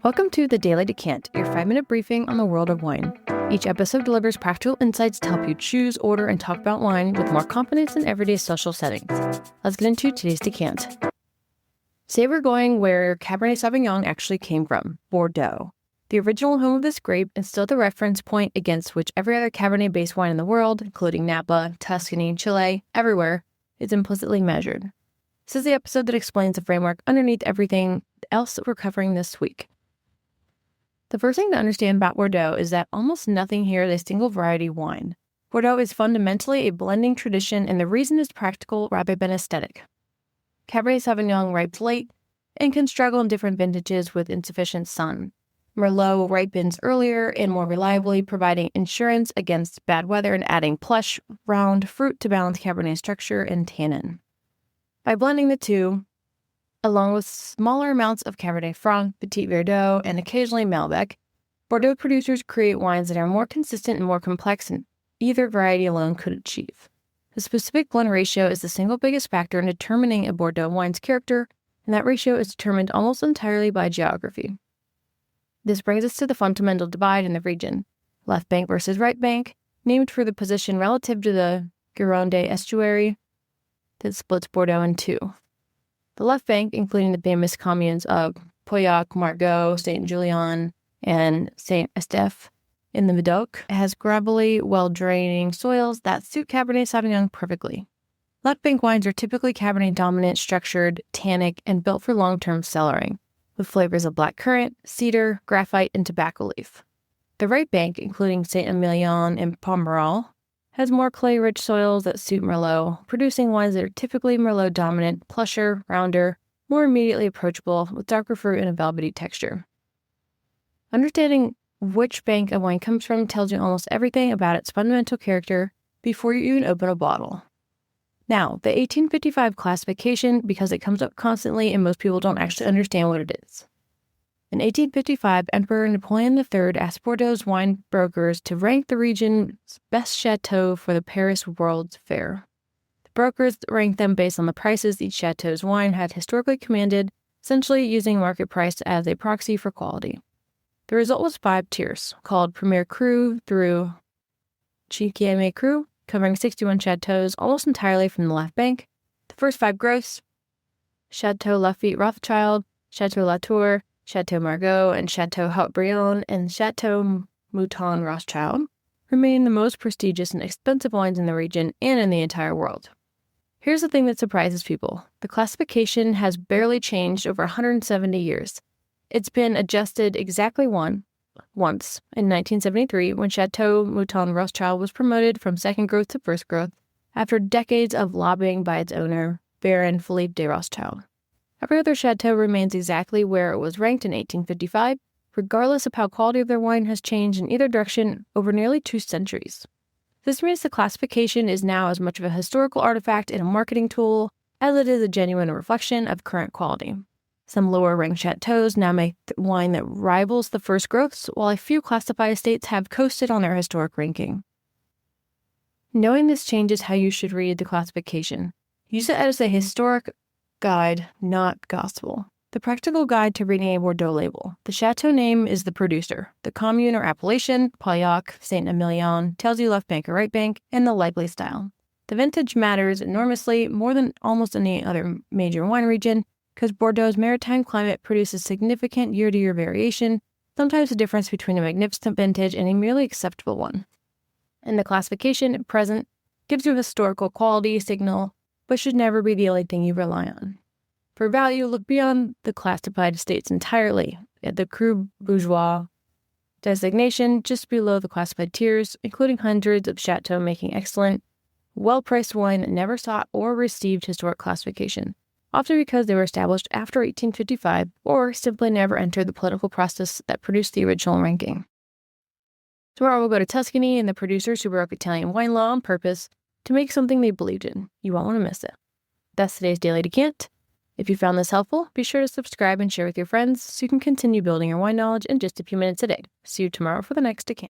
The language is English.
Welcome to the Daily Decant, your 5-minute briefing on the world of wine. Each episode delivers practical insights to help you choose, order, and talk about wine with more confidence in everyday social settings. Let's get into today's decant. Today we're going where Cabernet Sauvignon actually came from, Bordeaux. The original home of this grape and still the reference point against which every other Cabernet-based wine in the world, including Napa, Tuscany, Chile, everywhere, is implicitly measured. This is the episode that explains the framework underneath everything else that we're covering this week. The first thing to understand about Bordeaux is that almost nothing here is a single variety wine. Bordeaux is fundamentally a blending tradition, and the reason is practical rather than aesthetic. Cabernet Sauvignon ripens late and can struggle in different vintages with insufficient sun. Merlot ripens earlier and more reliably, providing insurance against bad weather and adding plush, round fruit to balance Cabernet structure and tannin. By blending the two, along with smaller amounts of Cabernet Franc, Petit Verdot, and occasionally Malbec, Bordeaux producers create wines that are more consistent and more complex than either variety alone could achieve. The specific blend ratio is the single biggest factor in determining a Bordeaux wine's character, and that ratio is determined almost entirely by geography. This brings us to the fundamental divide in the region, left bank versus right bank, named for the position relative to the Gironde estuary that splits Bordeaux in two. The left bank, including the famous communes of Pauillac, Margaux, Saint-Julien, and Saint-Estèphe in the Médoc, has gravelly, well-draining soils that suit Cabernet Sauvignon perfectly. Left bank wines are typically Cabernet-dominant, structured, tannic, and built for long-term cellaring, with flavors of blackcurrant, cedar, graphite, and tobacco leaf. The right bank, including Saint-Emilion and Pomerol, has more clay-rich soils that suit Merlot, producing wines that are typically Merlot-dominant, plusher, rounder, more immediately approachable, with darker fruit and a velvety texture. Understanding which bank a wine comes from tells you almost everything about its fundamental character before you even open a bottle. Now, the 1855 classification, because it comes up constantly and most people don't actually understand what it is. In 1855, Emperor Napoleon III asked Bordeaux's wine brokers to rank the region's best chateaux for the Paris World's Fair. The brokers ranked them based on the prices each chateau's wine had historically commanded, essentially using market price as a proxy for quality. The result was 5 tiers, called Premier Cru through Cinquième Cru, covering 61 chateaux, almost entirely from the left bank. The first 5 gross, Chateau Lafite Rothschild, Chateau Latour, Chateau Margaux, and Chateau Haut-Brion, and Chateau Mouton Rothschild, remain the most prestigious and expensive wines in the region and in the entire world. Here's the thing that surprises people. The classification has barely changed over 170 years. It's been adjusted exactly once, in 1973, when Chateau Mouton Rothschild was promoted from second growth to first growth after decades of lobbying by its owner, Baron Philippe de Rothschild. Every other chateau remains exactly where it was ranked in 1855, regardless of how quality of their wine has changed in either direction over nearly 2 centuries. This means the classification is now as much of a historical artifact and a marketing tool as it is a genuine reflection of current quality. Some lower-ranked chateaux now make wine that rivals the first growths, while a few classified estates have coasted on their historic ranking. Knowing this changes how you should read the classification. Use it as a historic guide, not gospel. The practical guide to reading a Bordeaux label. The chateau name is the producer. The commune or appellation, Pauillac, Saint-Emilion, tells you left bank or right bank, and the likely style. The vintage matters enormously, more than almost any other major wine region, because Bordeaux's maritime climate produces significant year-to-year variation, sometimes the difference between a magnificent vintage and a merely acceptable one. And the classification at present gives you a historical quality signal, but should never be the only thing you rely on. For value, look beyond the classified estates entirely, at the Cru Bourgeois designation just below the classified tiers, including hundreds of chateaux making excellent, well-priced wine that never sought or received historic classification, often because they were established after 1855 or simply never entered the political process that produced the original ranking. Tomorrow we'll go to Tuscany and the producers who broke Italian wine law on purpose to make something they believed in. You won't want to miss it. That's today's Daily Decant. If you found this helpful, be sure to subscribe and share with your friends so you can continue building your wine knowledge in just a few minutes a day. See you tomorrow for the next decant.